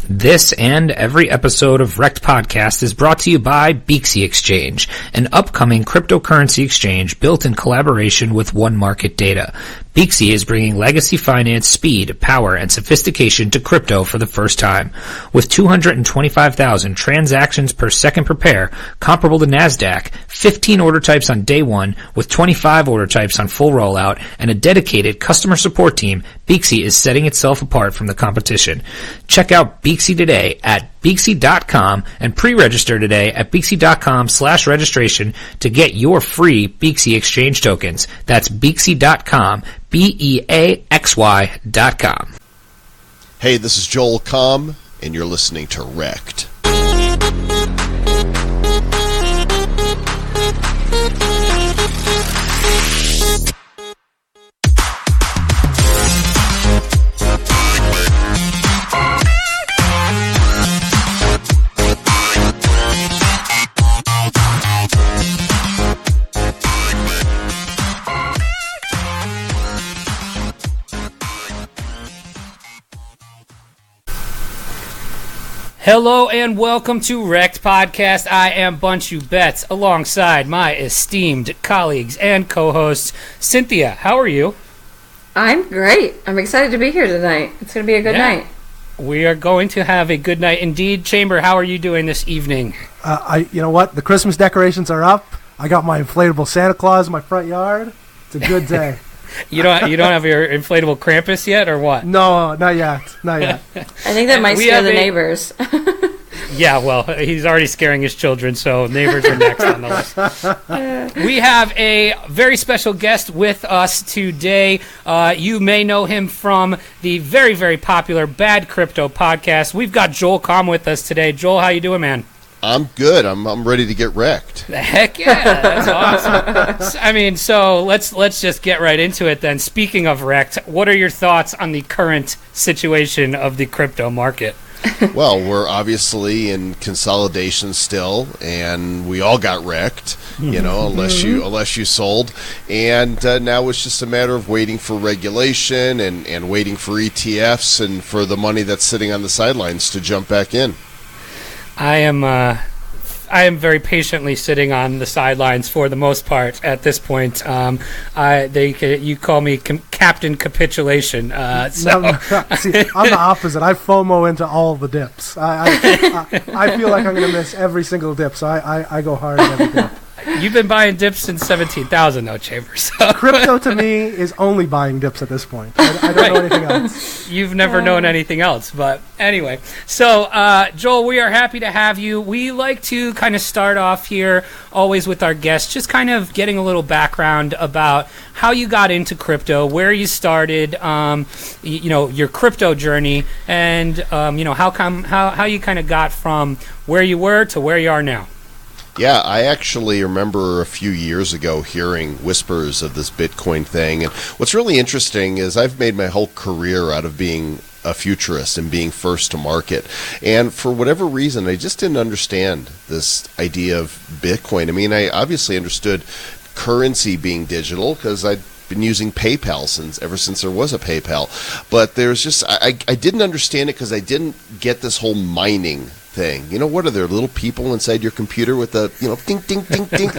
This and every episode of REKT Podcast is brought to you by Beaksy Exchange, an upcoming cryptocurrency exchange built in collaboration with One Market Data. Beaksy is bringing legacy finance speed, power, and sophistication to crypto for the first time. With 225,000 transactions per second per pair, comparable to NASDAQ, 15 order types on day one, with 25 order types on full rollout, and a dedicated customer support team, Beaksy is setting itself apart from the competition. Check out Beaksy today at Beaksy.com and pre-register today at Beaksy.com/registration to get your free Beaksy Exchange tokens. That's Beaksy.com, BEAXY.com. Hey, this is Joel Comm, and you're listening to REKT. Hello and welcome to REKT Podcast. I am Bunchu Betts alongside my esteemed colleagues and co-hosts. Cynthia, how are you? I'm great. I'm excited to be here tonight. It's going to be a good night. We are going to have a good night indeed. Chamber, how are you doing this evening? You know what? The Christmas decorations are up. I got my inflatable Santa Claus in my front yard. It's a good day. You don't have your inflatable Krampus yet, or what? No, not yet. Not yet. I think that might scare the neighbors. Yeah, well, he's already scaring his children, so neighbors are next on the list. We have a very special guest with us today. You may know him from the very, very popular Bad Crypto podcast. We've got Joel Comm with us today. Joel, how you doing, man? I'm good. I'm ready to get wrecked. Heck yeah, that's awesome. I mean, so let's just get right into it then. Speaking of REKT, what are your thoughts on the current situation of the crypto market? Well, we're obviously in consolidation still, and we all got wrecked, unless you sold. And now it's just a matter of waiting for regulation and waiting for ETFs and for the money that's sitting on the sidelines to jump back in. I am very patiently sitting on the sidelines for the most part at this point. You call me Captain Capitulation. See, I'm the opposite. I FOMO into all the dips. I feel like I'm going to miss every single dip, so I go hard at every dip. You've been buying dips since 17,000, though, Chambers. So. Crypto to me is only buying dips at this point. I don't know anything else. You've never known anything else. But anyway, so Joel, we are happy to have you. We like to kind of start off here always with our guests, just kind of getting a little background about how you got into crypto, where you started, your crypto journey, and how you kind of got from where you were to where you are now. Yeah, I actually remember a few years ago hearing whispers of this Bitcoin thing. And what's really interesting is I've made my whole career out of being a futurist and being first to market. And for whatever reason, I just didn't understand this idea of Bitcoin. I mean, I obviously understood currency being digital because I'd been using PayPal ever since there was a PayPal. But there's just, I didn't understand it because I didn't get this whole mining thing. What are there, little people inside your computer with the, ding, ding, ding, ding,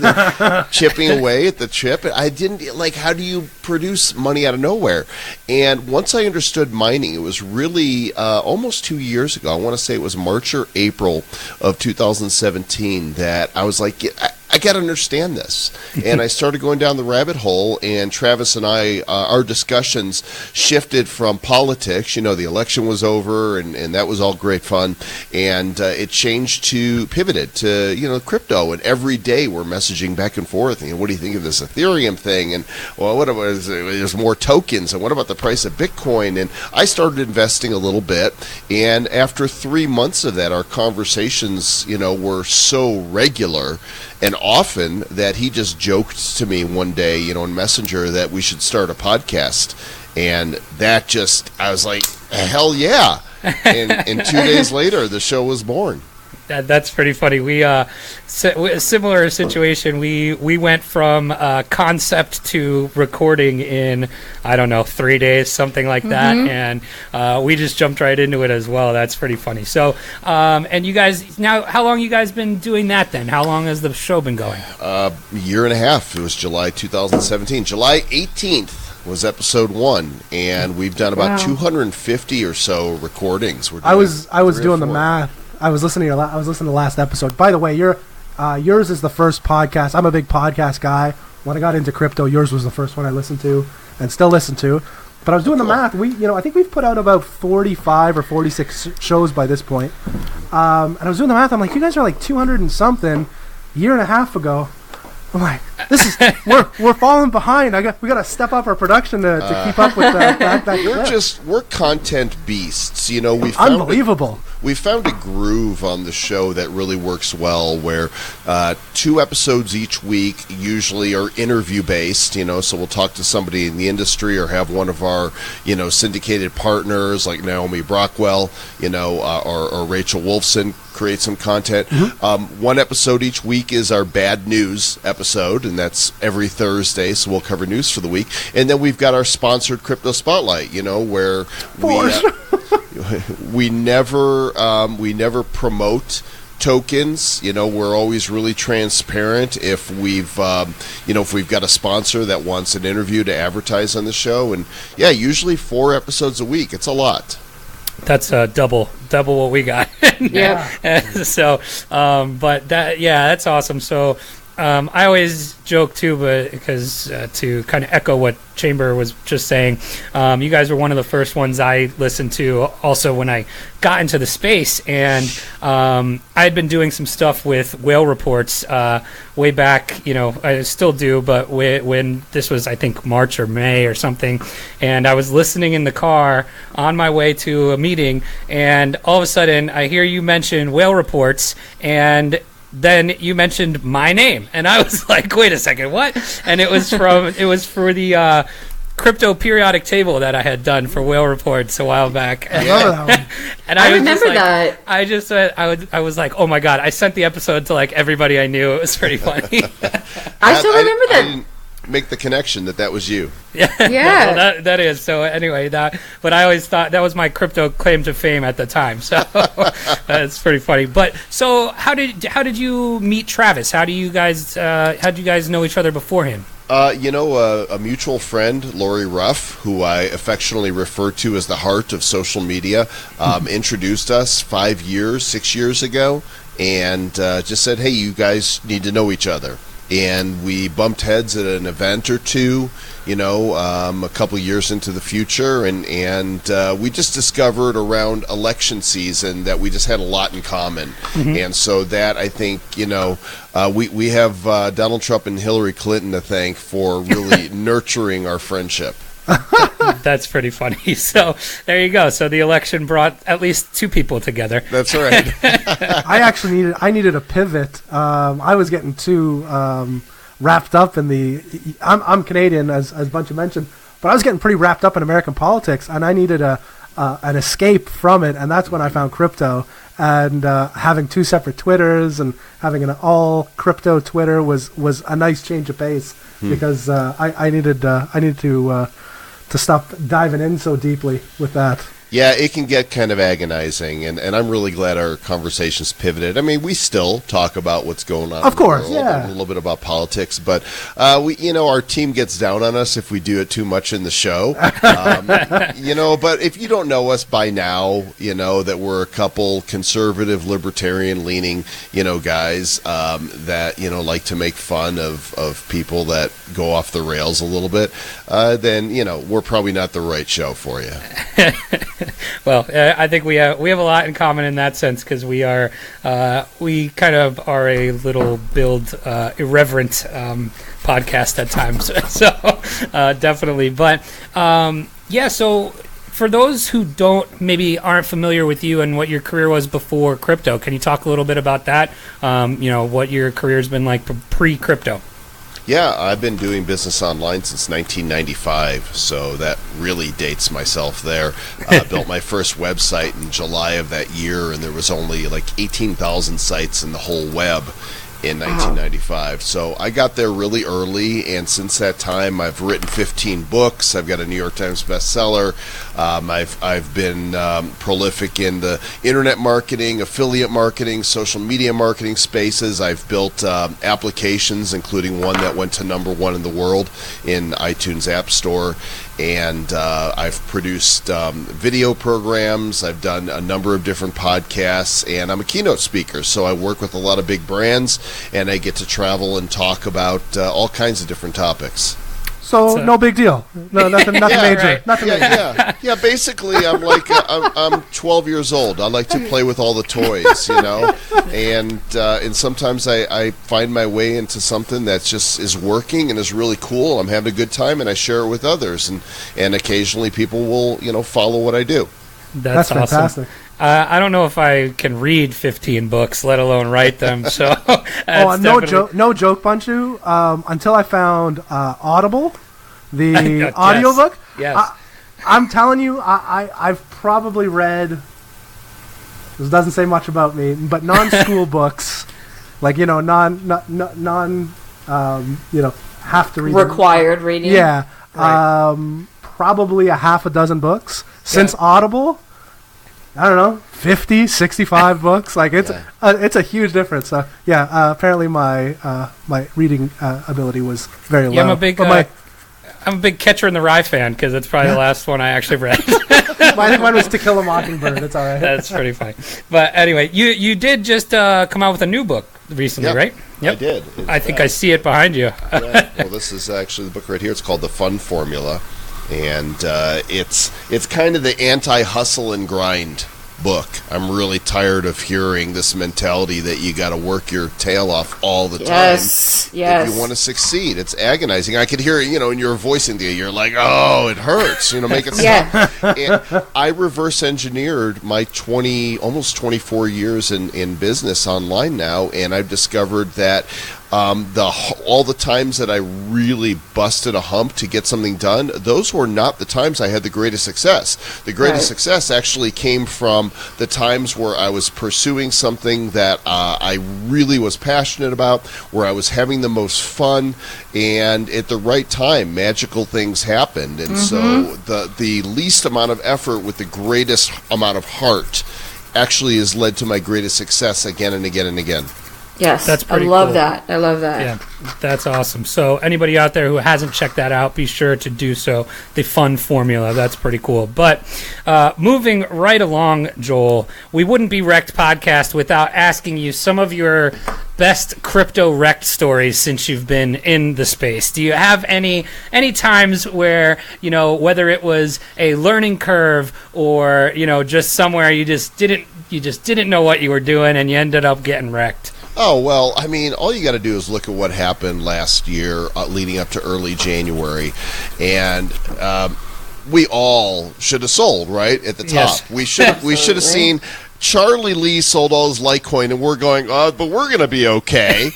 chipping away at the chip? I didn't, how do you produce money out of nowhere? And once I understood mining, it was really almost 2 years ago, I want to say it was March or April of 2017, that I was like, I got to understand this. And I started going down the rabbit hole, and Travis and I, our discussions shifted from politics. The election was over, and that was all great fun. And it pivoted to, crypto. And every day we're messaging back and forth. What do you think of this Ethereum thing? And, well, what about, there's more tokens. And what about the price of Bitcoin? And I started investing a little bit. And after 3 months of that, our conversations, were so regular and often that he just joked to me one day, in Messenger, that we should start a podcast. And that I was like, hell yeah. And 2 days later, the show was born. That's pretty funny. We a similar situation. We went from concept to recording in, I don't know, 3 days, something like that, and we just jumped right into it as well. That's pretty funny. So, and you guys now, how long you guys been doing that then? How long has the show been going? Year and a half. It was July 2017. July 18th. Was episode 1, and we've done about 250 or so recordings. I was doing the math. I was listening to the last episode. By the way, yours is the first podcast. I'm a big podcast guy. When I got into crypto, yours was the first one I listened to and still listen to. But I was doing the math. I think we've put out about 45 or 46 shows by this point. And I was doing the math. I'm like, you guys are like 200 and something a year and a half ago. I'm like, we're falling behind. We got to step up our production to keep up with that. We're content beasts. We unbelievable. We found a groove on the show that really works well, where 2 episodes each week usually are interview based. So we'll talk to somebody in the industry or have one of our syndicated partners like Naomi Brockwell, or Rachel Wolfson create some content. One episode each week is our bad news episode, and that's every Thursday, so we'll cover news for the week. And then we've got our sponsored Crypto Spotlight, where we never promote tokens. We're always really transparent if we've got a sponsor that wants an interview to advertise on the show. And usually 4 episodes a week. It's a lot. That's double what we got. Yeah. So, but that's awesome. So, I always joke too, but because to kind of echo what Chamber was just saying, you guys were one of the first ones I listened to. Also, when I got into the space, and I had been doing some stuff with whale reports way back. I still do, but when this was, I think, March or May or something, and I was listening in the car on my way to a meeting, and all of a sudden I hear you mention whale reports, and then you mentioned my name, and I was like, wait a second, what? And it was for the crypto periodic table that I had done for whale reports a while back. I love that one. And I remember that. I just said, I was like, oh my god, I sent the episode to like everybody I knew. It was pretty funny. I still remember that. I didn't make the connection that was you. Yeah. Well, that is. So anyway, but I always thought that was my crypto claim to fame at the time. So that's pretty funny. But so how did you meet Travis? How do you guys know each other beforehand? A mutual friend, Lori Ruff, who I affectionately refer to as the heart of social media, introduced us 6 years ago, and just said, hey, you guys need to know each other. And we bumped heads at an event or two, a couple years into the future, and we just discovered around election season that we just had a lot in common. And so that, I think, we have Donald Trump and Hillary Clinton to thank for really nurturing our friendship. That's pretty funny. So there you go. So the election brought at least 2 people together. That's right. I needed a pivot. I was getting too wrapped up in I'm Canadian, as Buncha mentioned, but I was getting pretty wrapped up in American politics, and I needed an escape from it, and that's when I found crypto. And having 2 separate Twitters and having an all crypto Twitter was a nice change of pace, because I needed to stop diving in so deeply with that. Yeah, it can get kind of agonizing, and I'm really glad our conversations pivoted. I mean, we still talk about what's going on. Of course, in the world, a little bit about politics, but our team gets down on us if we do it too much in the show. But if you don't know us by now, that we're a couple conservative, libertarian-leaning, guys that like to make fun of people that go off the rails a little bit. Then we're probably not the right show for you. Well, I think we have a lot in common in that sense, because we kind of are a little irreverent podcast at times. So definitely, but so for those who aren't familiar with you and what your career was before crypto, can you talk a little bit about that? What your career's been like pre-crypto? Yeah, I've been doing business online since 1995, so that really dates myself there. Built my first website in July of that year, and there was only like 18,000 sites in the whole web in 1995. So I got there really early, and since that time I've written 15 books. I've got a New York Times bestseller. I've been prolific in the internet marketing, affiliate marketing, social media marketing spaces. I've built applications, including one that went to #1 in the world in iTunes App Store. And I've produced video programs. I've done a number of different podcasts, and I'm a keynote speaker. So I work with a lot of big brands, and I get to travel and talk about all kinds of different topics. So no big deal. No, nothing major. Right. Nothing major. Yeah. Basically, I'm like I'm 12 years old. I like to play with all the toys, and sometimes I find my way into something that just is working and is really cool. I'm having a good time, and I share it with others, and occasionally people will follow what I do. That's awesome. Fantastic. I don't know if I can read 15 books, let alone write them. So, no joke, Bunchu. Until I found Audible, the audiobook. Yes. I'm telling you, I've probably read. This doesn't say much about me, but non-school books, like have to read required reading. Yeah, Right. Probably a half a dozen books since Audible. I don't know, 50, 65 books. Like it's a huge difference. So apparently my reading ability was very low. Yeah, I'm a big Catcher in the Rye fan because it's probably the last one I actually read. Mine was To Kill a Mockingbird. It's all right. That's pretty funny. But anyway, you did just come out with a new book recently, right? Yep. I did. I think I see it behind you. Well, this is actually the book right here. It's called The Fun Formula. And it's kind of the anti-hustle and grind book. I'm really tired of hearing this mentality that you got to work your tail off all the time. Yes. If you want to succeed. It's agonizing. I could hear it, in your voice, India. You're like, oh, it hurts. Make it stop. And I reverse engineered my almost 24 years in business online now, and I've discovered that all the times that I really busted a hump to get something done, those were not the times I had the greatest success. The greatest success actually came from the times where I was pursuing something that I really was passionate about, where I was having the most fun, and at the right time, magical things happened. And so the least amount of effort with the greatest amount of heart actually has led to my greatest success again and again and again. Yes, that's pretty I love cool. that. I love that. Yeah, that's awesome. So anybody out there who hasn't checked that out, be sure to do so. The Fun Formula, that's pretty cool. But moving right along, Joel, we wouldn't be REKT Podcast without asking you some of your best crypto REKT stories since you've been in the space. Do you have any times where, whether it was a learning curve or, just somewhere you just didn't know what you were doing and you ended up getting wrecked? Oh, well, I mean, all you got to do is look at what happened last year leading up to early January. And we all should have sold, right, at the top. Yes. We should have seen Charlie Lee sold all his Litecoin, and we're going, but we're going to be okay.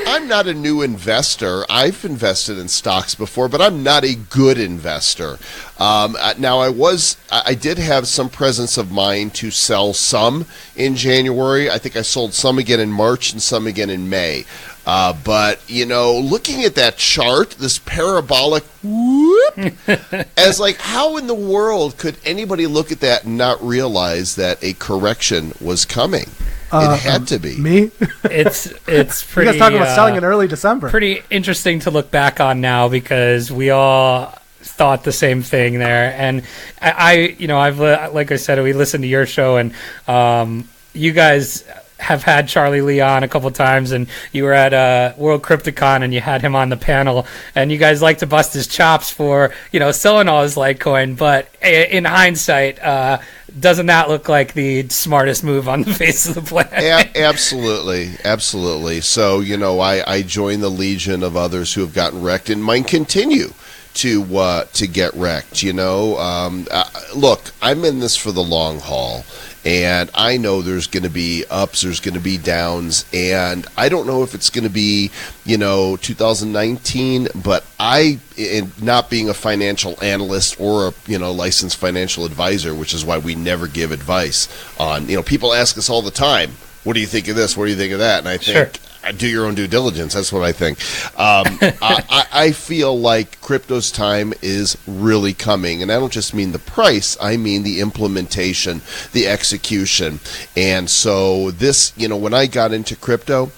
I'm not a new investor. I've invested in stocks before, but I'm not a good investor. Now, I did have some presence of mind to sell some in January. I think I sold some again in March and some again in May. But, looking at that chart, this parabolic whoop, as like, how in the world could anybody look at that and not realize that a correction was coming? It had to be. Me? It's pretty... You guys talking about selling in early December. Pretty interesting to look back on now because we all thought the same thing there. And I've like I said, we listened to your show, and you guys have had Charlie Lee on a couple times, and you were at World Crypticon and you had him on the panel, and you guys like to bust his chops for selling all his Litecoin, but in hindsight, doesn't that look like the smartest move on the face of the planet? Absolutely. So I join the legion of others who have gotten wrecked and might continue to get wrecked. Look, I'm in this for the long haul. And I know there's going to be ups, there's going to be downs, and I don't know if it's going to be, 2019, but not being a financial analyst or a, licensed financial advisor, which is why we never give advice on, people ask us all the time, what do you think of this? What do you think of that? And I think, do your own due diligence. That's what I think. I feel like crypto's time is really coming. And I don't just mean the price. I mean the implementation, the execution. And so this, when I got into crypto,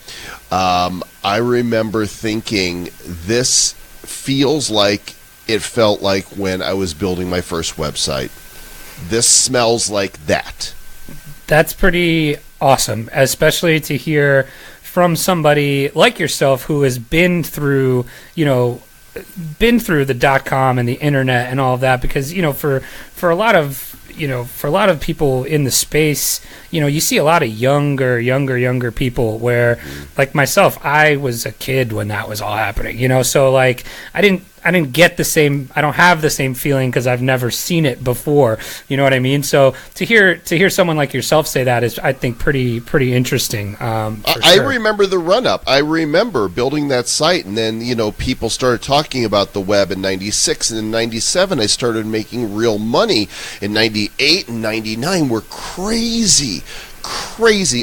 I remember thinking this feels like it felt like when I was building my first website. This smells like that. That's pretty awesome, especially to hear from somebody like yourself who has been through the .com and the internet and all of that, because for a lot of people in the space, you see a lot of younger people where, like myself, I was a kid when that was all happening, so like I didn't get the same, I don't have the same feeling because I've never seen it before, you know what I mean? So to hear someone like yourself say that is, I think, pretty interesting. I remember the run up. I remember building that site, and then people started talking about the web in '96, and in '97 I started making real money. In '98 and '99 were crazy,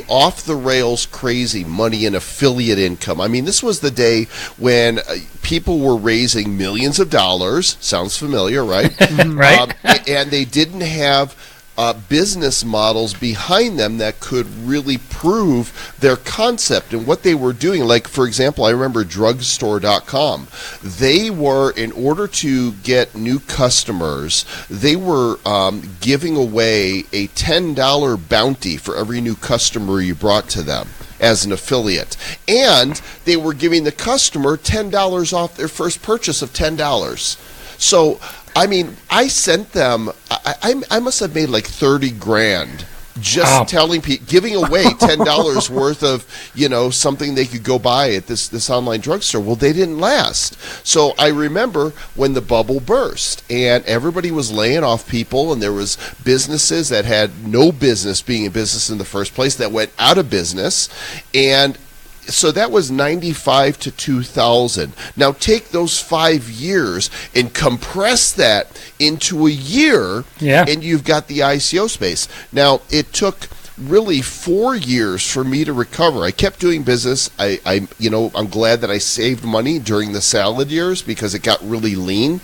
off the rails, crazy money in affiliate income. I mean, this was the day when people were raising millions of dollars. Sounds familiar, right? Right. And they didn't have business models behind them that could really prove their concept and what they were doing. Like, for example, I remember drugstore.com. They were, in order to get new customers, they were giving away a $10 bounty for every new customer you brought to them as an affiliate. And they were giving the customer $10 off their first purchase of $10. So, I mean, I sent them, I must have made like 30 grand just telling people, giving away $10 worth of, something they could go buy at this online drugstore. Well, they didn't last. So I remember when the bubble burst and everybody was laying off people, and there was businesses that had no business being in business in the first place that went out of business. And so that was 95 to 2000. Now take those 5 years and compress that into a year, and you've got the ICO space. Now, it took really 4 years for me to recover. I kept doing business. I'm glad that I saved money during the salad years because it got really lean.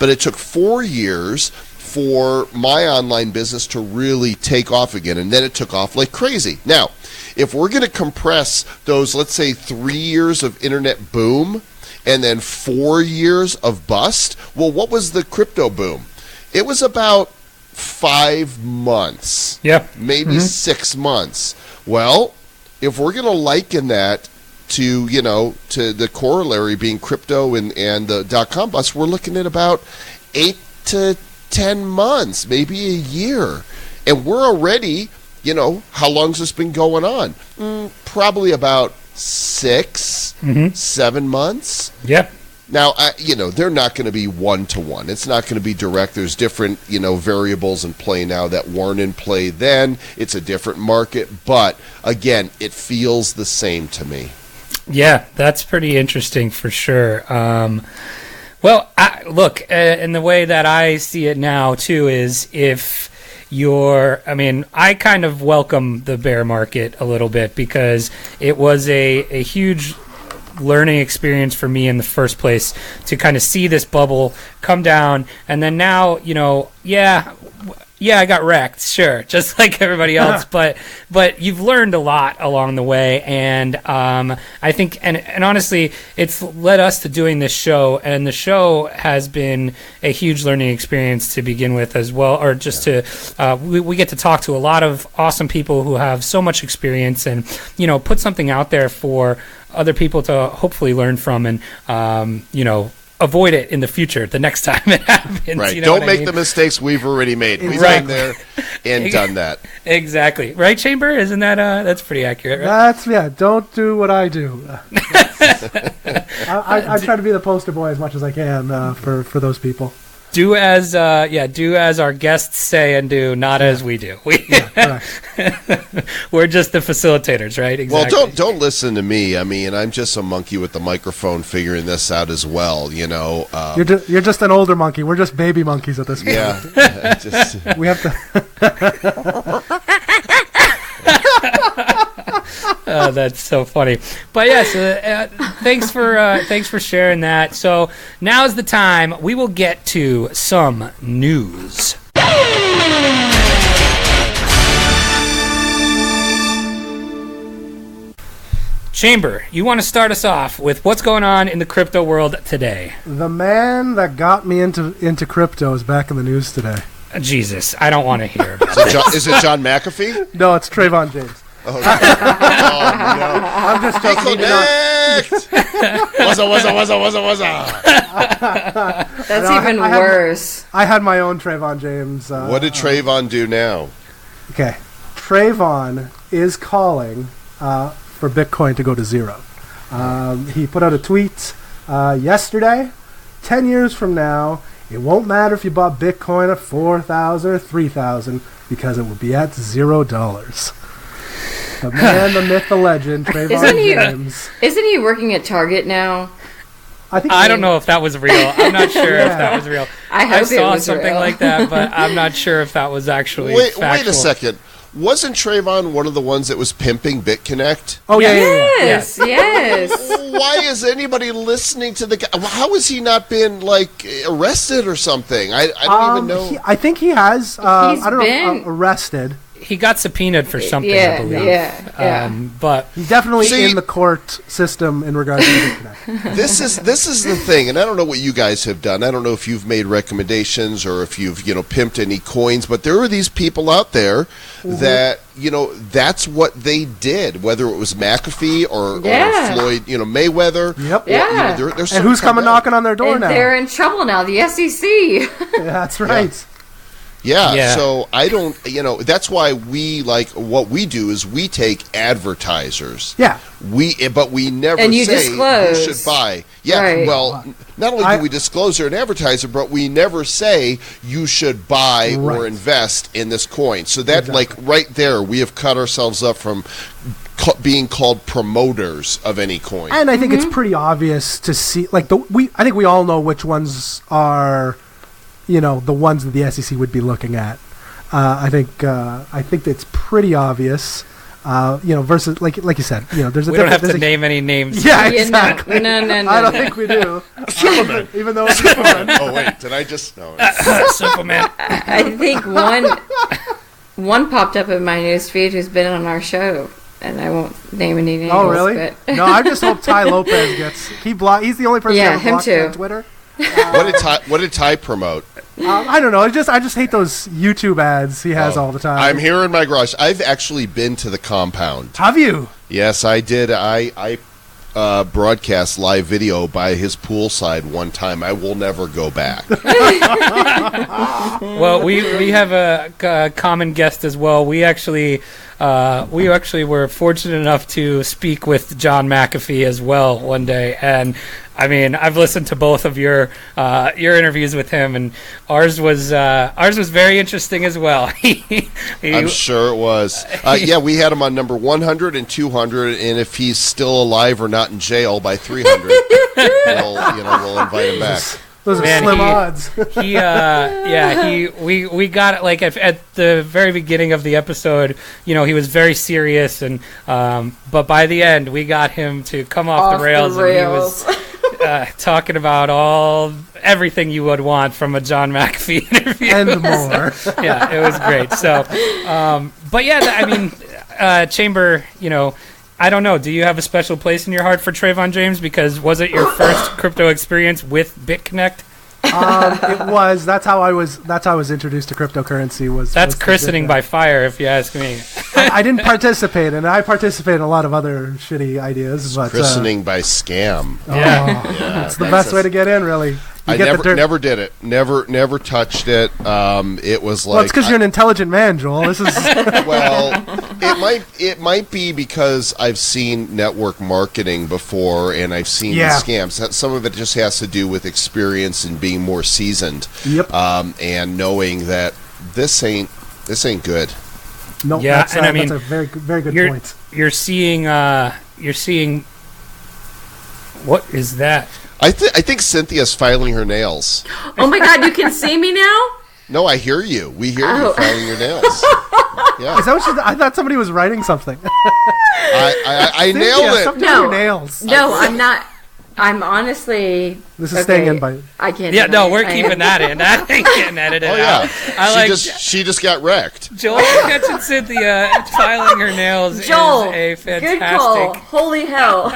But it took 4 years for my online business to really take off again, and then it took off like crazy. Now, if we're going to compress those, let's say, 3 years of internet boom and then 4 years of bust, well, what was the crypto boom? It was about 5 months, maybe 6 months. Well, if we're going to liken that to the corollary being crypto and the .com bust, we're looking at about 8 to 10 months, maybe a year, and we're already. How long's this been going on? Probably about 6, 7 months. Yeah. Now, they're not going to be one-to-one. It's not going to be direct. There's different, variables in play now that weren't in play then. It's a different market. But, again, it feels the same to me. Yeah, that's pretty interesting for sure. Well, look, and the way that I see it now, too, is if I kind of welcome the bear market a little bit because it was a huge learning experience for me in the first place to kind of see this bubble come down. And then now, I got wrecked, sure, just like everybody else. but you've learned a lot along the way, and I think, and honestly, it's led us to doing this show, and the show has been a huge learning experience to begin with as well, or just to we get to talk to a lot of awesome people who have so much experience, and put something out there for other people to hopefully learn from, and avoid it in the future the next time it happens. Right. Don't make the mistakes we've already made. We've been there and done that. Exactly. Right, Chamber? Isn't that that's pretty accurate, right? Don't do what I do. I try to be the poster boy as much as I can for those people. Do as our guests say and do, not as we do. Correct. We're just the facilitators, right? Exactly. Well, don't listen to me. I mean, I'm just a monkey with the microphone figuring this out as well. You know, you're just an older monkey. We're just baby monkeys at this point. Yeah, We have to. Oh, that's so funny. But yes, thanks for sharing that. So now's the time we will get to some news. Chamber, you want to start us off with what's going on in the crypto world today? The man that got me into crypto is back in the news today. Jesus, I don't want to hear about it. is it John McAfee? No, it's Trayvon James. Oh, no. I'm just joking. That's even worse. I had my own Trayvon James. What did Trayvon do now? Okay. Trayvon is calling for Bitcoin to go to zero. He put out a tweet yesterday. 10 years from now, it won't matter if you bought Bitcoin at 4,000 or 3,000 because it will be at $0. The man, the myth, the legend, Trayvon James. Isn't he working at Target now? I don't know if that was real. I'm not sure if that was real. I saw something like that, but I'm not sure if that was actually factual. Wait a second. Wasn't Trayvon one of the ones that was pimping BitConnect? Oh, yeah. Yes. Why is anybody listening to the guy? How has he not been, arrested or something? I don't even know. I think he has. I don't know, arrested. He got subpoenaed for something, I believe. Yeah. But he's definitely in the court system in regards to BitConnect. This is the thing, and I don't know what you guys have done. I don't know if you've made recommendations or if you've pimped any coins, but there are these people out there that that's what they did. Whether it was McAfee or Floyd, Mayweather. Yep. Yeah. And who's coming knocking on their door now? They're in trouble now. The SEC. That's right. Yeah, so I don't, that's why what we do is we take advertisers. Yeah. But we never and you say disclose. you should buy. Yeah, right. Well, not only do we disclose you're an advertiser, but we never say you should buy or invest in this coin. So that, right there, we have cut ourselves up from being called promoters of any coin. And I think it's pretty obvious to see, I think we all know which ones are... the ones that the SEC would be looking at. I think it's pretty obvious. Versus like you said, there's a. We don't have to name any names. Yeah, exactly. No. I don't think we do. Superman. Even though it's Superman. Oh wait, did I just? No. Superman. I think one popped up in my newsfeed who's been on our show, and I won't name any names. Oh really? But No, I just hope Ty Lopez gets. He's the only person that him blocked too. on Twitter. What did Ty promote? I don't know. I just hate those YouTube ads he has all the time. I'm here in my garage. I've actually been to the compound. Have you? Yes, I did. I broadcast live video by his poolside one time. I will never go back. Well, we have a common guest as well. We actually were fortunate enough to speak with John McAfee as well one day, and I mean, I've listened to both of your interviews with him, and ours was very interesting as well. I'm sure it was. We had him on number 100 and 200, and if he's still alive or not in jail by 300, we'll invite him back. Those are slim odds. We got it at the very beginning of the episode. He was very serious, and but by the end, we got him to come off the rails. And he was talking about everything you would want from a John McAfee interview and more. Yeah, it was great. So, but yeah, Chamber, I don't know. Do you have a special place in your heart for Trayvon James? Because was it your first crypto experience with BitConnect? It was. That's how I was introduced to cryptocurrency. That's christening by fire, if you ask me. I didn't participate, and I participated in a lot of other shitty ideas. But, christening by scam. It's the best way to get in, really. I never did it. Never touched it. It was like... Well, it's because you're an intelligent man, Joel. This is... Well, it might be because I've seen network marketing before, and I've seen the scams. Some of it just has to do with experience and being more seasoned. Yep. And knowing that this ain't good. No, yeah, that's I mean, a very good point. You're seeing. What is that? I think Cynthia's filing her nails. Oh my God, you can see me now? No, I hear you. We hear you filing your nails. Yeah. Is that what I thought somebody was writing something. I nailed it. Something with your nails. No, I'm not. I'm honestly... This is staying in by... I can't... Yeah, no, we're keeping that in. That ain't getting edited out. She just got wrecked. Joel catching Cynthia filing her nails Joel, is a fantastic... good call. Holy hell.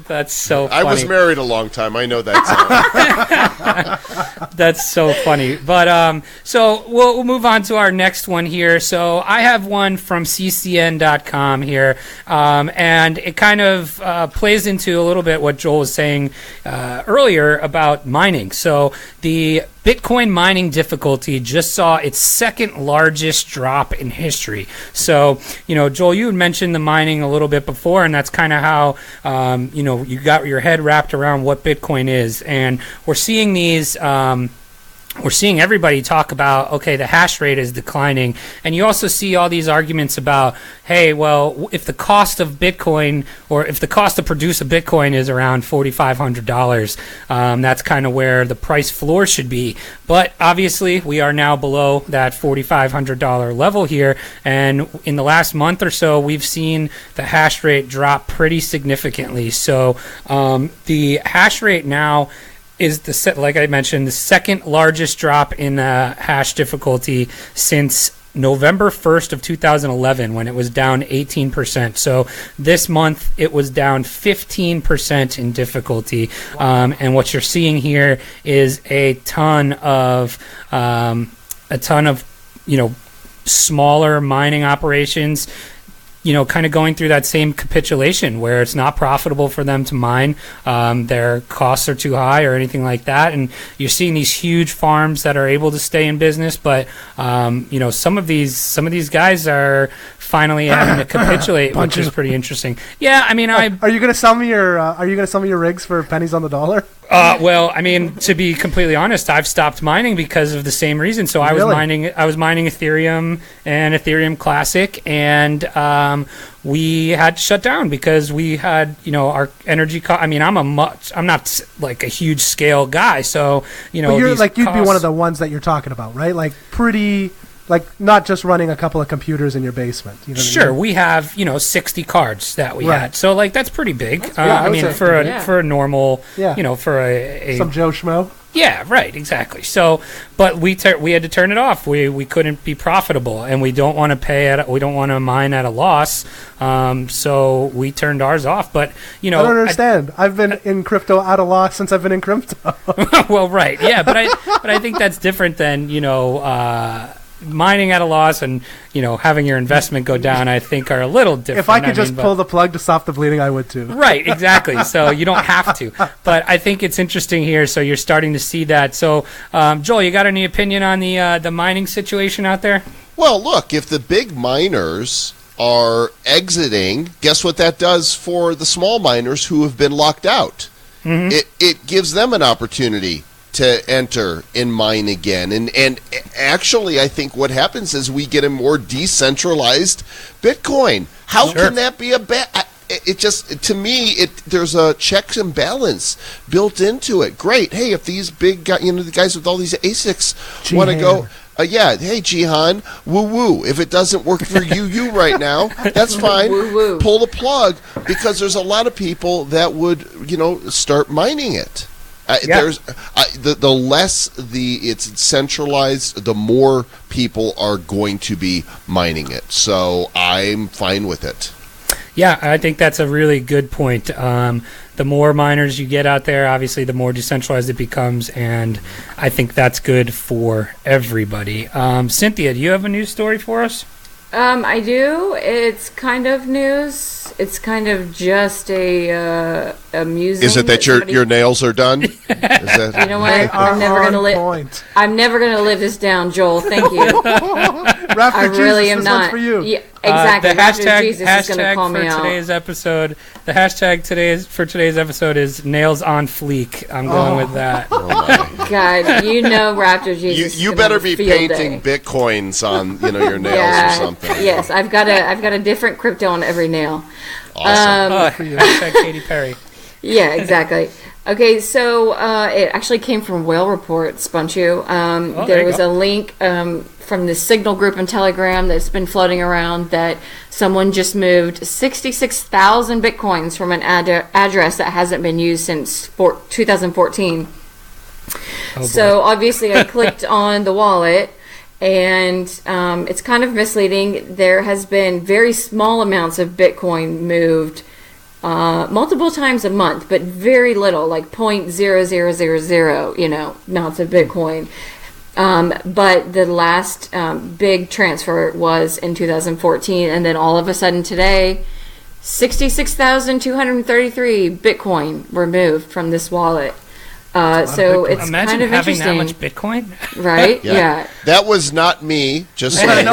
That's so funny. I was married a long time. I know that. That's so funny. But so we'll move on to our next one here. So I have one from ccn.com here, and it kind of plays into a little bit what Joel was saying earlier about mining. So the Bitcoin mining difficulty just saw its second largest drop in history. So, Joel, you had mentioned the mining a little bit before, and that's kind of how, you got your head wrapped around what Bitcoin is. And we're seeing these... we're seeing everybody talk about, okay, the hash rate is declining. And you also see all these arguments about, hey, well, if the cost of Bitcoin or if the cost to produce a Bitcoin is around $4,500, that's kind of where the price floor should be. But obviously, we are now below that $4,500 level here. And in the last month or so, we've seen the hash rate drop pretty significantly. So the hash rate now is like I mentioned, the second largest drop in hash difficulty since November 1st of 2011, when it was down 18%. So this month it was down 15% in difficulty. And what you're seeing here is a ton of smaller mining operations, kind of going through that same capitulation where it's not profitable for them to mine. Their costs are too high or anything like that. And you're seeing these huge farms that are able to stay in business. But, some of these guys are finally having to capitulate, which is pretty interesting. Yeah, I mean, Are you going to sell me your rigs for pennies on the dollar? Well, I mean, to be completely honest, I've stopped mining because of the same reason. So I was mining Ethereum and Ethereum Classic, and we had to shut down because we had, our energy cost. I mean, I'm not like a huge scale guy, so But you're like you'd be one of the ones that you're talking about, right? Like pretty. Like, not just running a couple of computers in your basement. You know sure, what I mean? we have, 60 cards that we had. So, like, that's pretty big. For a normal, for a... Some Joe Schmo? Yeah, right, exactly. So, but we had to turn it off. We couldn't be profitable, and we don't want to mine at a loss. So we turned ours off. But I don't understand. I've been in crypto at a loss since I've been in crypto. Well, right, yeah, but I think that's different than mining at a loss and having your investment go down. I think are a little different. If I could pull the plug to stop the bleeding, I would too. Right, exactly. So you don't have to. But I think it's interesting here. So you're starting to see that. So Joel, you got any opinion on the mining situation out there? Well, look, if the big miners are exiting, guess what that does for the small miners who have been locked out? Mm-hmm. It gives them an opportunity to enter and mine again. And actually, I think what happens is we get a more decentralized Bitcoin. How can that be a bad... It just, to me, there's a checks and balance built into it. Great. Hey, if these big guys, the guys with all these ASICs want to go... hey, Jihan, woo-woo. If it doesn't work for you right now, that's fine. Woo-woo. Pull the plug, because there's a lot of people that would, start mining it. There's the less it's centralized, the more people are going to be mining it. So I'm fine with it. Yeah, I think that's a really good point. The more miners you get out there, obviously, the more decentralized it becomes, and I think that's good for everybody. Cynthia, do you have a news story for us? I do. It's kind of news. It's kind of just a amusing. Is it that your nails are done? Is that... You know what? I'm never gonna live. I'm never gonna live this down, Joel. Thank you. I really am not. For you. Yeah, exactly. The hashtag, Jesus is gonna call me out. Today's episode. The hashtag for today's episode is nails on fleek. I'm going with that. Oh my God, you know, Raptor Jesus. You better be painting bitcoins on your nails or something. Yes, I've got a different crypto on every nail. Awesome. Hashtag Katy Perry. Yeah, exactly. Okay, so it actually came from Whale Report, Spunchu. There was a link from the Signal group and Telegram that's been floating around that someone just moved 66,000 bitcoins from an address that hasn't been used since 2014. So obviously I clicked on the wallet, and it's kind of misleading. There has been very small amounts of Bitcoin moved multiple times a month, but very little, like 0.0000, amounts of Bitcoin. But the last big transfer was in 2014, and then all of a sudden today, 66,233 Bitcoin were moved from this wallet. So it's Imagine kind of having interesting. that much Bitcoin. Right? Yeah. That was not me. Just saying.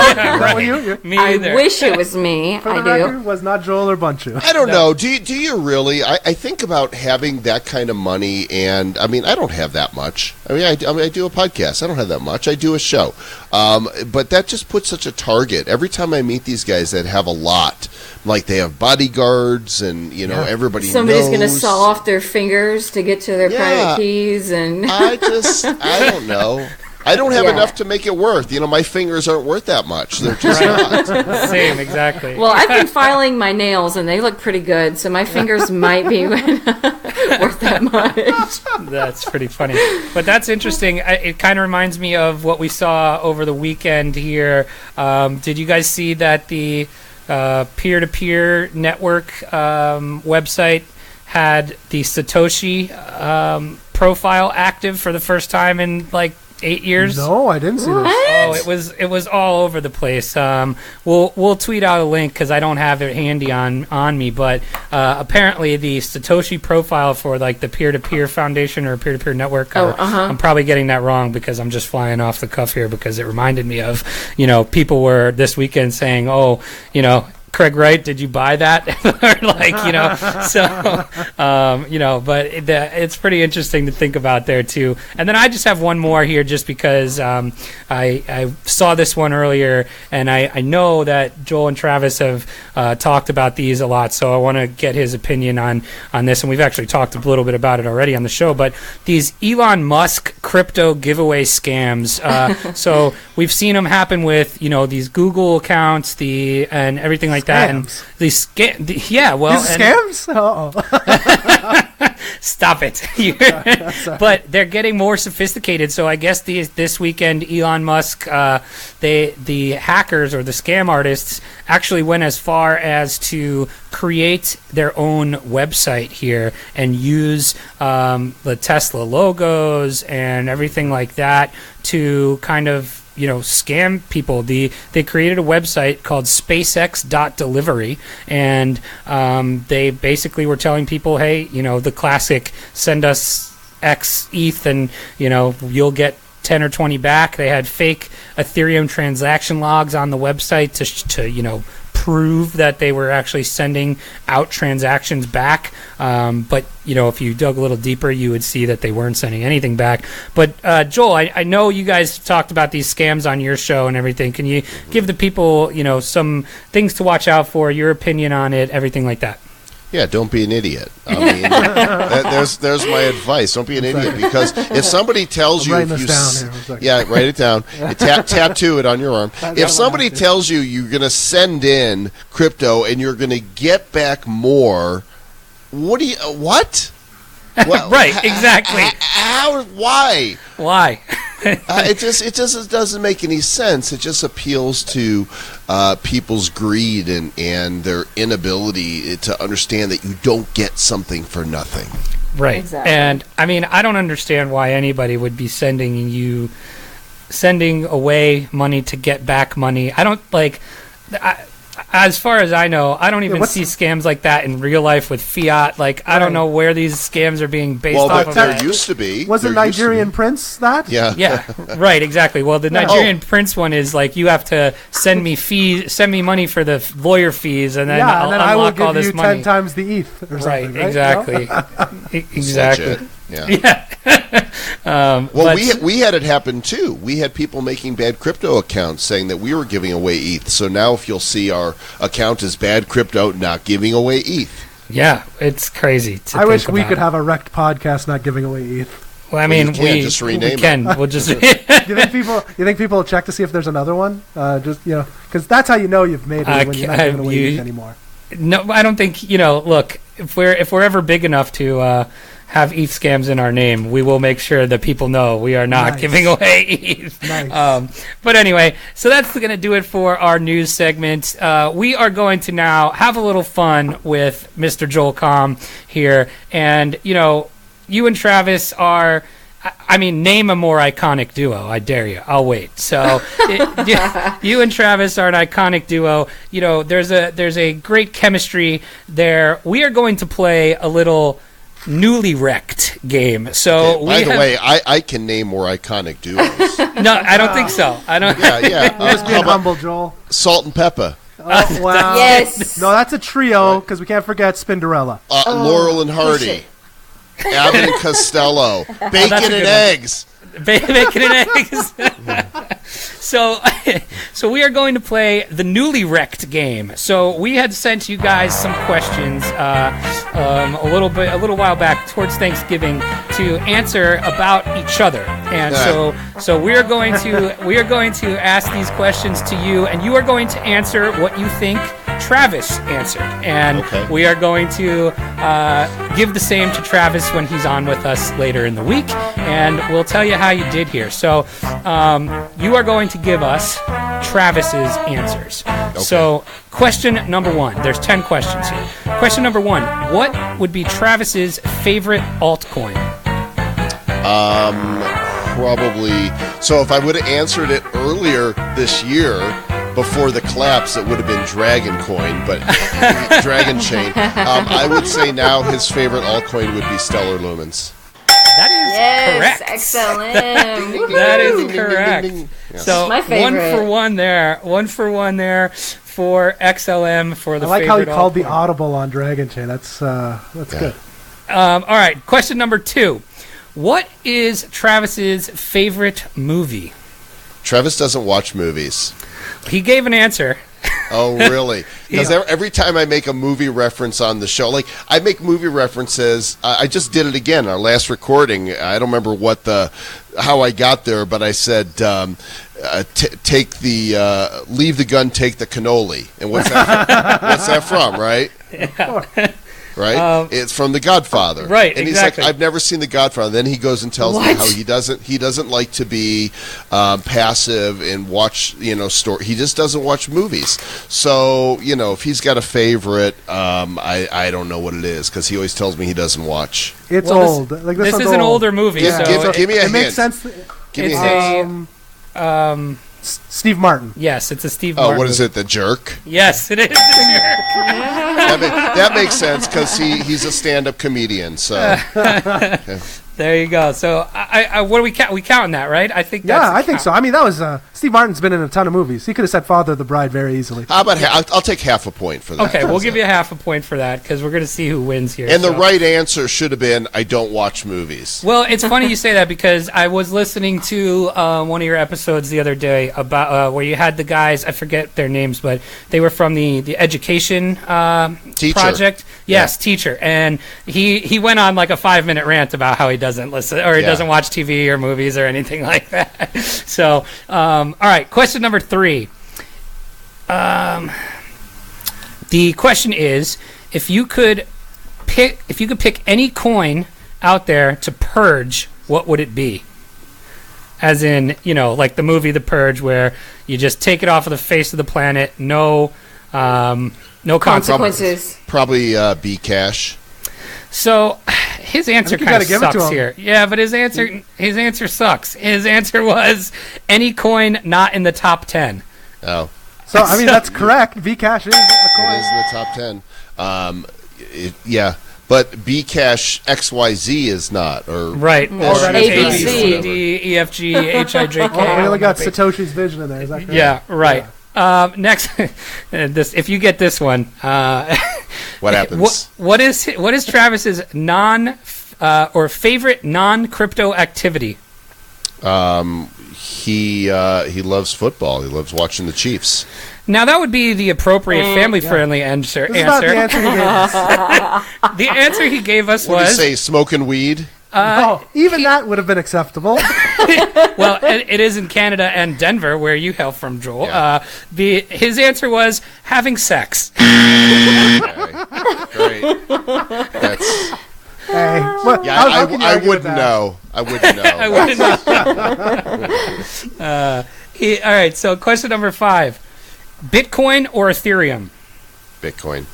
Me I either. wish it was me. For the I do. record, was not Joel or Bunchu. I don't know. Do you really? I think about having that kind of money, and I mean, I don't have that much. I mean, I do a podcast. I don't have that much. I do a show, but that just puts such a target. Every time I meet these guys that have a lot, like they have bodyguards, and everybody. Somebody's knows. going to saw off their fingers to get to their private keys, and I don't know. I don't have enough to make it worth. My fingers aren't worth that much. They're just not. Same, exactly. Well, I've been filing my nails, and they look pretty good, so my fingers might be worth that much. That's pretty funny. But that's interesting. It kind of reminds me of what we saw over the weekend here. Did you guys see that the peer-to-peer network website had the Satoshi profile active for the first time in like 8 years? No, I didn't see this. Oh, it was all over the place. We'll tweet out a link because I don't have it handy on me. But apparently the Satoshi profile for like the peer-to-peer foundation or peer-to-peer network. I'm probably getting that wrong because I'm just flying off the cuff here because it reminded me of people were this weekend saying, Craig Wright, did you buy that? But it's pretty interesting to think about there too. And then I just have one more here just because I saw this one earlier, and I know that Joel and Travis have talked about these a lot, so I want to get his opinion on this, and we've actually talked a little bit about it already on the show, but these Elon Musk crypto giveaway scams. So we've seen them happen with, these Google accounts, and everything like that, and these scams. Stop it! But they're getting more sophisticated. So I guess this weekend, Elon Musk, the hackers or the scam artists actually went as far as to create their own website here and use the Tesla logos and everything like that to kind of scam people. They created a website called SpaceX.delivery, and they basically were telling people, hey, the classic, send us X ETH and you'll get 10 or 20 back. They had fake Ethereum transaction logs on the website to prove that they were actually sending out transactions back. But if you dug a little deeper, you would see that they weren't sending anything back. But Joel, I know you guys talked about these scams on your show and everything. Can you give the people, some things to watch out for, your opinion on it, everything like that? Yeah, don't be an idiot. I mean, there's my advice. Don't be an idiot, because if somebody tells you, write it down. Tattoo it on your arm. If somebody tells you you're going to send in crypto and you're going to get back more, what? Well, right, exactly. How? Why? Why? It just doesn't make any sense. It just appeals to people's greed and their inability to understand that you don't get something for nothing. Right. Exactly. And I mean, I don't understand why anybody would be sending away money to get back money. I don't as far as I know, I don't even see scams like that in real life with fiat. Like, I don't know where these scams are being based off of. Well, there used to be. Was the Nigerian prince that? Yeah. Yeah, right, exactly. Well, the Nigerian prince one is like, you have to send me money for the lawyer fees, and then I'll unlock I will give all this you money. 10 times the ETH or something, right? Exactly. Exactly. Yeah. We had it happen too. We had people making bad crypto accounts saying that we were giving away ETH. So now if you'll see our account is bad crypto, not giving away ETH. Yeah, it's crazy. I wish we could have a REKT podcast not giving away ETH. Well, I mean, we just rename we can. We'll just. You think people will check to see if there's another one? Because that's how you know you've made it when you're not giving away ETH anymore. No, I don't think. Look, if we're ever big enough to have ETH scams in our name, we will make sure that people know we are not giving away ETH. Nice. But anyway, so that's going to do it for our news segment. We are going to now have a little fun with Mr. Joel Comm here. And, you and Travis are... name a more iconic duo. I dare you. I'll wait. So, you and Travis are an iconic duo. There's a great chemistry there. We are going to play a little NewlyREKT game. So, by the way, I can name more iconic duos. No, I don't think so. I don't. Yeah. Just being humble, Joel. Salt and Pepper. Oh, wow. Yes. No, that's a trio because we can't forget Spinderella. Laurel and Hardy. Abbott and Costello. Bacon and eggs. Bacon and eggs. So we are going to play the NewlyREKT game. So we had sent you guys some questions a little while back towards Thanksgiving to answer about each other, and so we are going to ask these questions to you, and you are going to answer what you think Travis answered, and we are going to give the same to Travis when he's on with us later in the week, and we'll tell you how you did here. So you are going to give us Travis's answers. So question number 1. There's 10 questions here. Question number 1. What would be Travis's favorite altcoin? Probably. So if I would have answered it earlier this year, before the collapse, it would have been Dragon Coin, but Dragon Chain. I would say now his favorite altcoin would be Stellar Lumens. That is correct. Excellent. That is correct. Ding, ding, ding. Yes. So my favorite. 1 for 1 there. 1 for 1 there for XLM for the favorite. I like how he called the altcoin. audible on Dragon Chain. That's good. All right. Question number 2. What is Travis's favorite movie? Travis doesn't watch movies. He gave an answer. Oh, really? Because every time I make a movie reference on the show, like I make movie references, I just did it again, our last recording. I don't remember how I got there, but I said, leave the gun, take the cannoli. And what's that from, right? Yeah. Right? It's from The Godfather. Right, and exactly. He's like, I've never seen The Godfather. Then he goes and tells me how he doesn't like to be passive and watch, story. He just doesn't watch movies. So, if he's got a favorite, I don't know what it is because he always tells me he doesn't watch. It's old. This is an older movie. Give me a hint. It makes sense. Give me a hint. Steve Martin. Yes, it's a Steve Martin. Oh, what is it? The Jerk? Yes, it is The Jerk. That makes sense because he's a stand-up comedian. So there you go. So what do we count? We counting that, right? I think. I think so. I mean, that was Steve Martin's been in a ton of movies. He could have said Father of the Bride very easily. How about I'll take half a point for that. Okay, we'll give you a half a point for that because we're going to see who wins here. And the right answer should have been I don't watch movies. Well, it's funny you say that because I was listening to one of your episodes the other day about where you had the guys. I forget their names, but they were from the education project. Yes, teacher, and he went on like a 5-minute rant about how he doesn't listen or he doesn't watch TV or movies or anything like that. So, all right, question number 3. The question is, if you could pick any coin out there to purge, what would it be? As in, like the movie The Purge, where you just take it off of the face of the planet, no consequences. Probably Bcash. So his answer kind of sucks here. Yeah, but his answer sucks. His answer was any coin not in the top 10. Oh. So, I mean, that's correct. Bcash is a coin. It is in the top 10. Yeah, but Bcash XYZ is not. Or right. Or Or A, B, ABC. C, D, E, F, G, H, I, J, K. Oh, we only got Satoshi's vision in there. Is that correct? Yeah, right. Next, if you get this one, what happens? What is Travis's or favorite non-crypto activity? He loves football. He loves watching the Chiefs. Now that would be the appropriate family-friendly answer. This is not the answer he gave us. The answer he gave us What did was he say? Smoking weed? Even that would have been acceptable. well, it is in Canada and Denver, where you hail from, Joel. Yeah. His answer was having sex. Okay. Great. That's. Hey, what, Yeah, how can you I argue with wouldn't that? know. I wouldn't know. I wouldn't know. All right, so question number 5. Bitcoin or Ethereum? Bitcoin.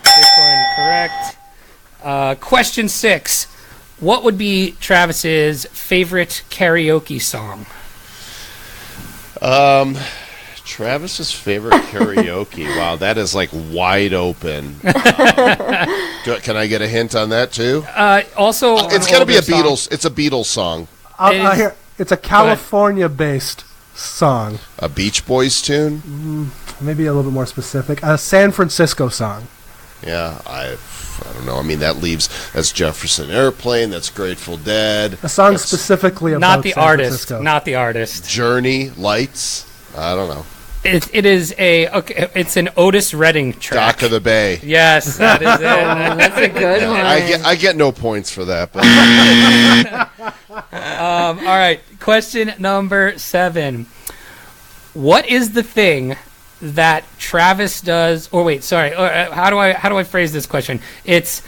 Bitcoin, correct. Question 6. What would be Travis's favorite karaoke song? Travis's favorite karaoke. Wow, that is like wide open. Can I get a hint on that too? Also, It's got to be a older Beatles. It's a Beatles song. It's a California-based song. A Beach Boys tune. Maybe a little bit more specific. A San Francisco song. Yeah, I don't know. I mean, that's Jefferson Airplane. That's Grateful Dead. A song That's specifically about Not the San artist. Francisco. Not the artist. Journey, Lights. I don't know. It is it's an Otis Redding track. Dock of the Bay. Yes, that is it. That's a good one. I get no points for that. But All right, question number 7. What is the thing that Travis does? Or wait, sorry. How do I phrase this question? It's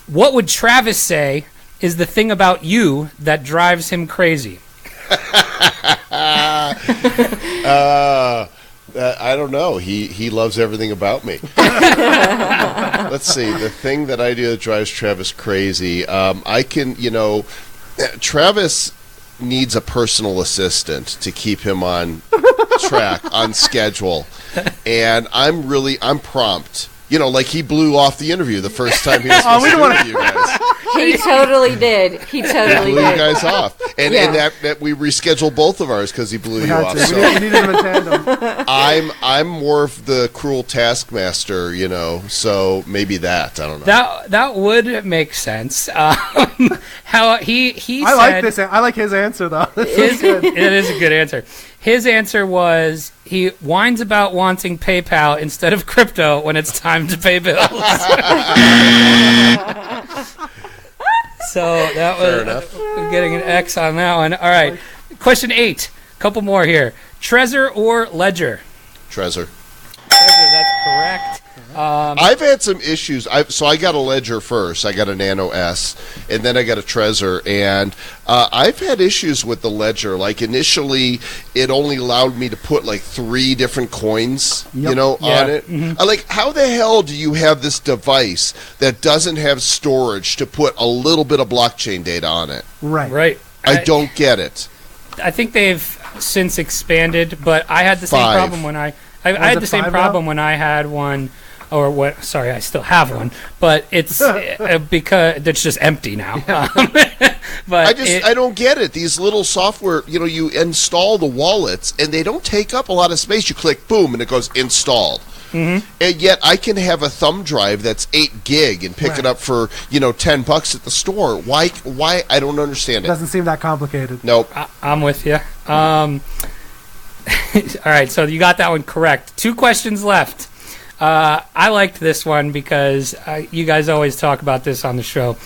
what would Travis say is the thing about you that drives him crazy? I don't know. He loves everything about me. Let's see. The thing that I do that drives Travis crazy. Travis needs a personal assistant to keep him on track, on schedule. And I'm prompt. Like he blew off the interview the first time he was supposed to interview you guys. He totally did. He totally Blew you did. guys off. And that we rescheduled both of ours because he blew you off. So. We needed them in tandem. I'm more of the cruel taskmaster, so maybe that. I don't know. That would make sense. How he I said, like this. I like his answer though. it is a good answer. His answer was he whines about wanting PayPal instead of crypto when it's time to pay bills. So that was Fair enough. Getting an X on that one. All right, question 8. Couple more here. Trezor or Ledger? Trezor. Trezor, that's correct. I've had some issues. So I got a Ledger first. I got a Nano S, and then I got a Trezor. And I've had issues with the Ledger. Like initially, it only allowed me to put like 3 different coins, on it. Mm-hmm. Like, how the hell do you have this device that doesn't have storage to put a little bit of blockchain data on it? Right. I don't get it. I think they've since expanded, but I had the same 5. problem when I had the same 5 problem now? when I had one. Or what? Sorry, I still have one, but it's because it's just empty now. But I don't get it. These little software, you install the wallets and they don't take up a lot of space. You click boom and it goes installed. Mm-hmm. And yet I can have a thumb drive that's 8 gig and pick it up for $10 at the store. Why? I don't understand it. Doesn't seem that complicated. Nope. I'm with you. All right, so you got that one correct. 2 questions left. I liked this one because you guys always talk about this on the show.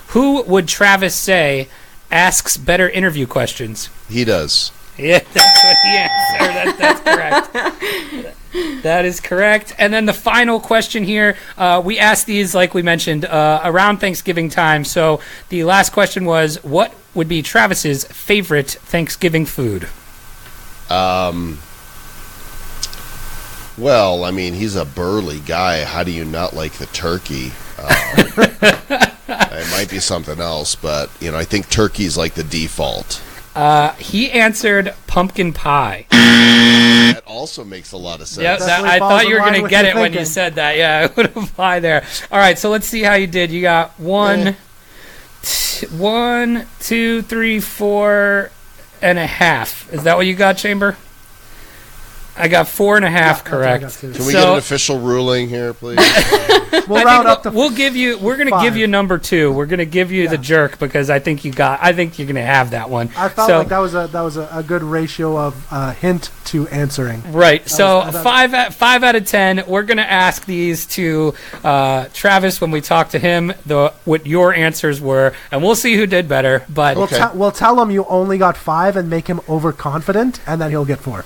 Who would Travis say asks better interview questions? He does. Yeah, that's what he answered. That's correct. That is correct. And then the final question here, we asked these, like we mentioned, around Thanksgiving time. So the last question was, what would be Travis's favorite Thanksgiving food? Well, I mean, he's a burly guy. How do you not like the turkey? It might be something else, but, I think turkey's like the default. He answered pumpkin pie. That also makes a lot of sense. Yeah, I thought you were going to get it when you said that. Yeah, it would apply there. All right, so let's see how you did. You got 1, 2, 3, 4 and a half. Is that what you got, Chamber? I got 4.5 correct. Can we get an official ruling here, please? We'll round up to. We're going to give you number 2. We're going to give you the jerk because I think you're going to have that one. I felt like that was a good ratio of hint to answering. Right. So 5 out of 10. We're going to ask these to Travis when we talk to him. What your answers were, and we'll see who did better. But we'll tell him you only got 5 and make him overconfident, and then he'll get 4.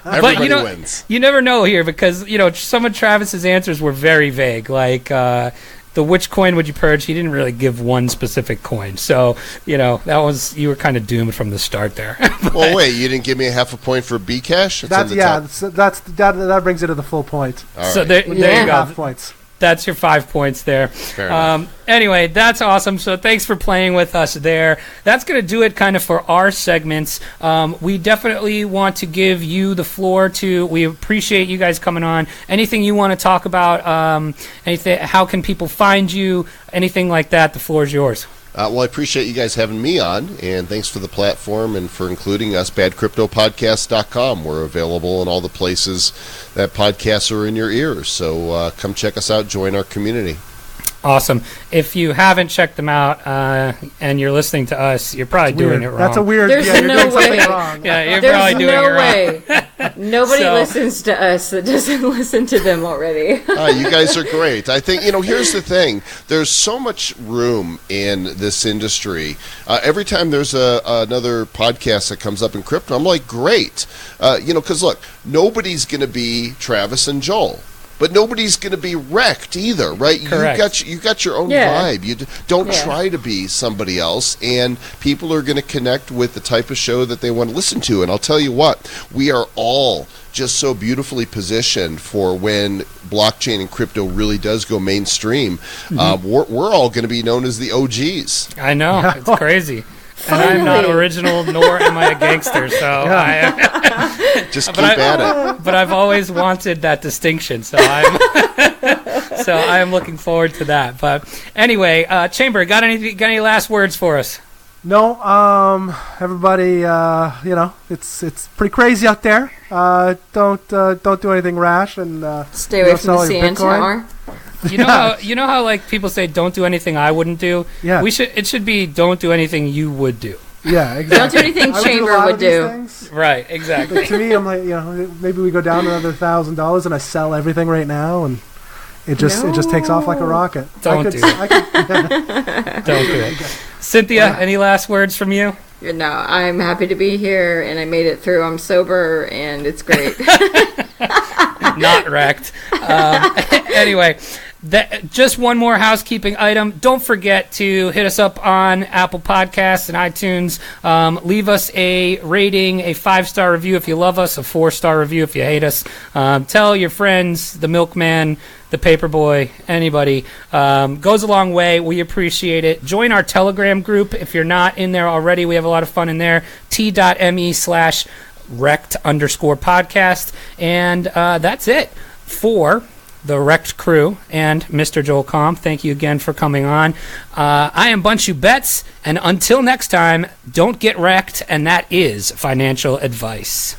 Everybody wins. You never know here because some of Travis's answers were very vague. Like the which coin would you purge? He didn't really give one specific coin, so you were kind of doomed from the start there. Well, wait, you didn't give me a half a point for Bcash? That brings it to the full point. All right. So there you go. Half points. That's your 5 points there. Fair enough. Anyway, that's awesome. So thanks for playing with us there. That's going to do it kind of for our segments. We definitely want to give you the floor we appreciate you guys coming on. Anything you want to talk about, anything, how can people find you, anything like that, the floor is yours. Well, I appreciate you guys having me on, and thanks for the platform and for including us. BadCryptoPodcast.com. We're available in all the places that podcasts are in your ears. So come check us out, join our community. Awesome. If you haven't checked them out and you're listening to us, you're probably doing it wrong. That's a weird. There's no way. Yeah, you're probably doing it wrong. Nobody listens to us that doesn't listen to them already. You guys are great. I think, here's the thing. There's so much room in this industry. Every time there's another podcast that comes up in crypto, I'm like, great. Because look, nobody's going to be Travis and Joel. But nobody's going to be REKT either, right? Correct. You got your own vibe. You don't try to be somebody else, and people are going to connect with the type of show that they want to listen to. And I'll tell you what, we are all just so beautifully positioned for when blockchain and crypto really does go mainstream. Mm-hmm. We're all going to be known as the OGs. I know. It's crazy. And I'm not original, nor am I a gangster, so just keep at it. But I've always wanted that distinction, so I'm looking forward to that. But anyway, Chamber, got any last words for us? No, everybody, it's pretty crazy out there. Don't do anything rash and stay away from the CN Tower. You know how like people say don't do anything I wouldn't do? Yeah. It should be don't do anything you would do. Yeah, exactly. Don't do anything Chamber would do. Right, exactly. But to me, I'm like, maybe we go down another $1,000 and I sell everything right now and it just takes off like a rocket. Don't do it. Cynthia, any last words from you? No, I'm happy to be here and I made it through. I'm sober and it's great. Not REKT. Anyway, just one more housekeeping item. Don't forget to hit us up on Apple Podcasts and iTunes. Leave us a rating, a 5-star review if you love us, a 4-star review if you hate us. Tell your friends, the milkman, the paperboy, anybody. Goes a long way. We appreciate it. Join our Telegram group if you're not in there already. We have a lot of fun in there. t.me/REKT_podcast. And that's it for the REKT crew and Mr. Joel Comm. Thank you again for coming on. I am Bunshu Betts, and until next time, don't get REKT, and that is financial advice.